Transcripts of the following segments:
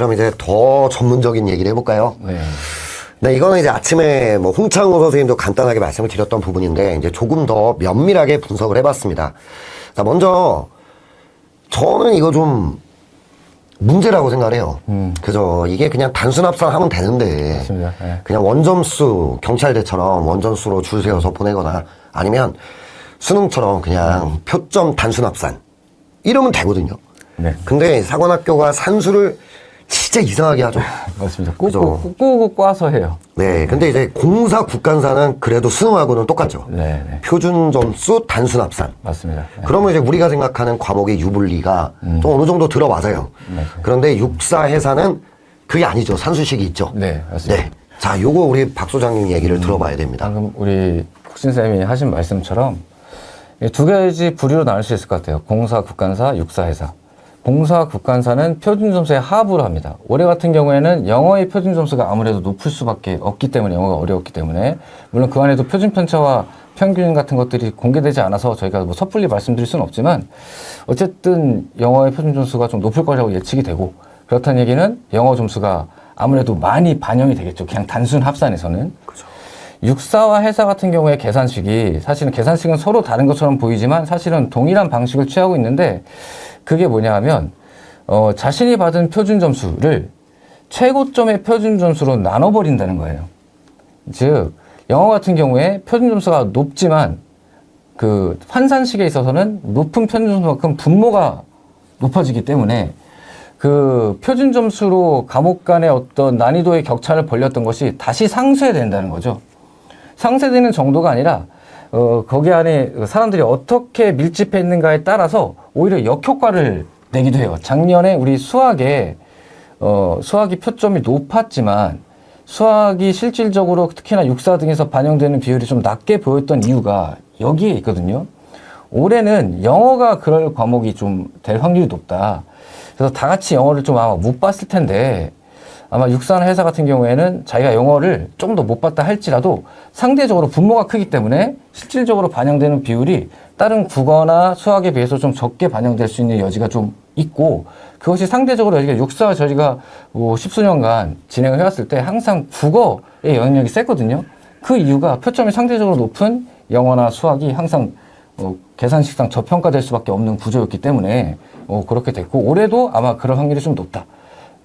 그럼 이제 더 전문적인 얘기를 해볼까요? 네, 이거는 이제 아침에 뭐 홍창호 선생님도 간단하게 말씀을 드렸던 부분인데 이제 조금 더 면밀하게 분석을 해봤습니다. 자, 먼저 저는 이거 좀 문제라고 생각을 해요. 그죠? 이게 그냥 단순 합산하면 되는데 맞습니다. 네. 그냥 원점수 경찰대처럼 원점수로 줄 세워서 보내거나 아니면 수능처럼 그냥 표점 단순 합산 이러면 되거든요. 네. 근데 사관학교가 산수를 진짜 이상하게 하죠. 맞습니다. 그죠? 꾹꾹 꽈서 해요. 네, 근데 이제 공사 국간사는 그래도 수능하고는 똑같죠. 네, 네. 표준 점수 단순 합산. 맞습니다. 네. 그러면 이제 우리가 생각하는 과목의 유불리가 좀 어느 정도 들어맞아요. 네. 그런데 육사 해사는 그게 아니죠. 산수식이 있죠. 네, 맞습니다. 네. 자, 요거 우리 박 소장님 얘기를 들어봐야 됩니다. 방금 우리 혁신쌤이 하신 말씀처럼 이 두 가지 부류로 나눌 수 있을 것 같아요. 공사, 국간사, 육사, 해사. 공사, 국간사는 표준 점수의 하부를 합니다. 올해 같은 경우에는 영어의 표준 점수가 아무래도 높을 수밖에 없기 때문에, 영어가 어려웠기 때문에, 물론 그 안에도 표준 편차와 평균 같은 것들이 공개되지 않아서 저희가 뭐 섣불리 말씀드릴 수는 없지만 어쨌든 영어의 표준 점수가 좀 높을 거라고 예측이 되고, 그렇다는 얘기는 영어 점수가 아무래도 많이 반영이 되겠죠. 그냥 단순 합산에서는. 그렇죠. 육사와 해사 같은 경우에 계산식이, 사실은 계산식은 서로 다른 것처럼 보이지만 사실은 동일한 방식을 취하고 있는데, 그게 뭐냐 하면 자신이 받은 표준 점수를 최고점의 표준 점수로 나눠버린다는 거예요. 즉 영어 같은 경우에 표준 점수가 높지만 그 환산식에 있어서는 높은 표준 점수만큼 분모가 높아지기 때문에 그 표준 점수로 과목 간의 어떤 난이도의 격차를 벌렸던 것이 다시 상쇄된다는 거죠. 상쇄되는 정도가 아니라 거기 안에 사람들이 어떻게 밀집했는가에 따라서 오히려 역효과를 내기도 해요. 작년에 우리 수학이 표점이 높았지만 수학이 실질적으로 특히나 육사 등에서 반영되는 비율이 좀 낮게 보였던 이유가 여기에 있거든요. 올해는 영어가 그럴 과목이 좀 될 확률이 높다. 그래서 다 같이 영어를 좀 아마 못 봤을 텐데, 아마 육사나 해사 같은 경우에는 자기가 영어를 좀 더 못 봤다 할지라도 상대적으로 분모가 크기 때문에 실질적으로 반영되는 비율이 다른 국어나 수학에 비해서 좀 적게 반영될 수 있는 여지가 좀 있고, 그것이 상대적으로 여기가 육사 저희가 뭐 십수년간 진행을 해왔을 때 항상 국어의 영향력이 셌거든요. 그 이유가 표점이 상대적으로 높은 영어나 수학이 항상 계산식상 저평가될 수밖에 없는 구조였기 때문에 그렇게 됐고, 올해도 아마 그럴 확률이 좀 높다.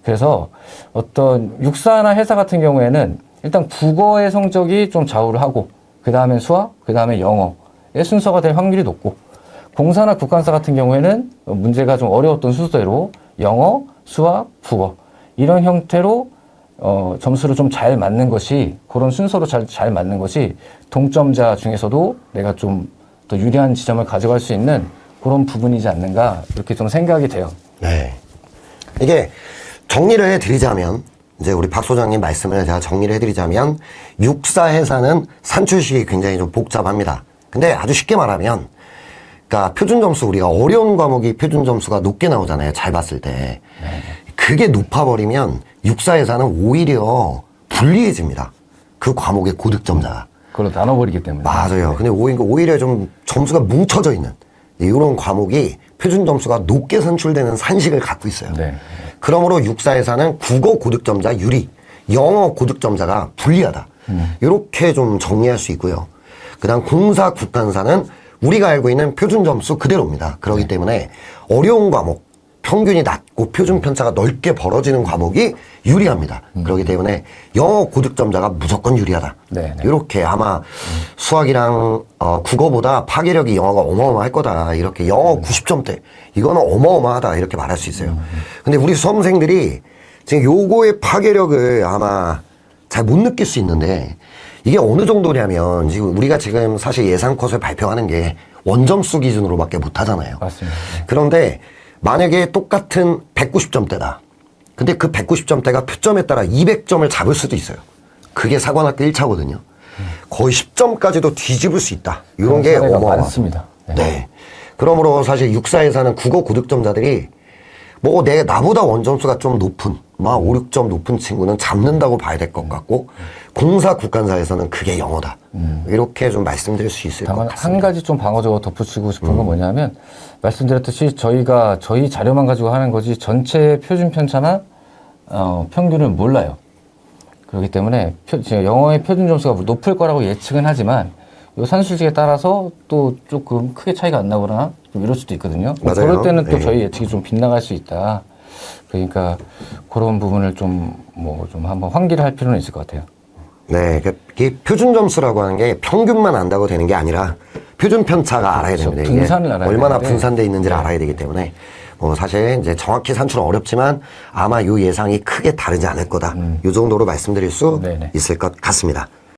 그래서 어떤 육사나 해사 같은 경우에는 일단 국어의 성적이 좀 좌우를 하고, 그 다음에 수학, 그 다음에 영어의 순서가 될 확률이 높고, 공사나 국간사 같은 경우에는 문제가 좀 어려웠던 순서대로 영어, 수학, 국어 이런 형태로 점수를 좀 잘 맞는 것이, 그런 순서로 잘 맞는 것이 동점자 중에서도 내가 좀 더 유리한 지점을 가져갈 수 있는 그런 부분이지 않는가, 이렇게 좀 생각이 돼요. 네. 이게 정리를 해드리자면, 이제 우리 박 소장님 말씀을 제가 정리를 해드리자면, 육사 해사는 산출식이 굉장히 좀 복잡합니다. 근데 아주 쉽게 말하면, 그러니까 표준 점수, 우리가 어려운 과목이 표준 점수가 높게 나오잖아요. 잘 봤을 때. 그게 높아버리면 육사 해사는 오히려 불리해집니다. 그 과목의 고득점자가. 그걸로 나눠버리기 때문에. 맞아요. 근데 오히려 좀 점수가 뭉쳐져 있는 이런 과목이 표준 점수가 높게 산출되는 산식을 갖고 있어요. 네. 그러므로 육사에서는 국어 고득점자 유리, 영어 고득점자가 불리하다. 이렇게 좀 정리할 수 있고요. 그다음 공사 국간사는 우리가 알고 있는 표준 점수 그대로입니다. 그렇기 때문에 어려운 과목, 평균이 낮고 표준 편차가 넓게 벌어지는 과목이 유리합니다. 그렇기 때문에 영어 고득점자가 무조건 유리하다. 네. 이렇게 아마 수학이랑 국어보다 파괴력이 영어가 어마어마할 거다. 이렇게 영어 90점대 이거는 어마어마하다. 이렇게 말할 수 있어요. 근데 우리 수험생들이 지금 요거의 파괴력을 아마 잘 못 느낄 수 있는데, 이게 어느 정도냐면 지금 우리가 지금 사실 예상 컷을 발표하는 게 원점수 기준으로밖에 못 하잖아요. 맞습니다. 네. 그런데 만약에 똑같은 190점대다. 근데 그 190점대가 표점에 따라 200점을 잡을 수도 있어요. 그게 사관학교 1차거든요. 거의 10점까지도 뒤집을 수 있다. 이런 게 많습니다. 네. 네. 그러므로 사실 육사에서는 국어 고득점자들이 뭐 나보다 원점수가 좀 높은, 막 5, 6점 높은 친구는 잡는다고 봐야 될 것 같고, 공사 국간사에서는 그게 영어다. 이렇게 좀 말씀드릴 수 있을 것 같습니다. 다만 한 가지 좀 방어적으로 덧붙이고 싶은 건 뭐냐면, 말씀드렸듯이 저희 자료만 가지고 하는 거지 전체 표준 편차나 평균을 몰라요. 그렇기 때문에 영어의 표준 점수가 높을 거라고 예측은 하지만 이 산술식에 따라서 또 조금 크게 차이가 안 나거나 좀 이럴 수도 있거든요. 맞아요. 그럴 때는 또 네. 저희 예측이 좀 빗나갈 수 있다. 그러니까 그런 부분을 좀 한번 환기를 할 필요는 있을 것 같아요. 네, 이 표준 점수라고 하는 게 평균만 안다고 되는 게 아니라 표준 편차가 알아야 그렇죠. 됩니다. 이게 분산을 알아야 얼마나 되는데. 분산돼 있는지를 알아야 되기 때문에 뭐 사실 이제 정확히 산출은 어렵지만 아마 이 예상이 크게 다르지 않을 거다. 이 정도로 말씀드릴 수 네네. 있을 것 같습니다.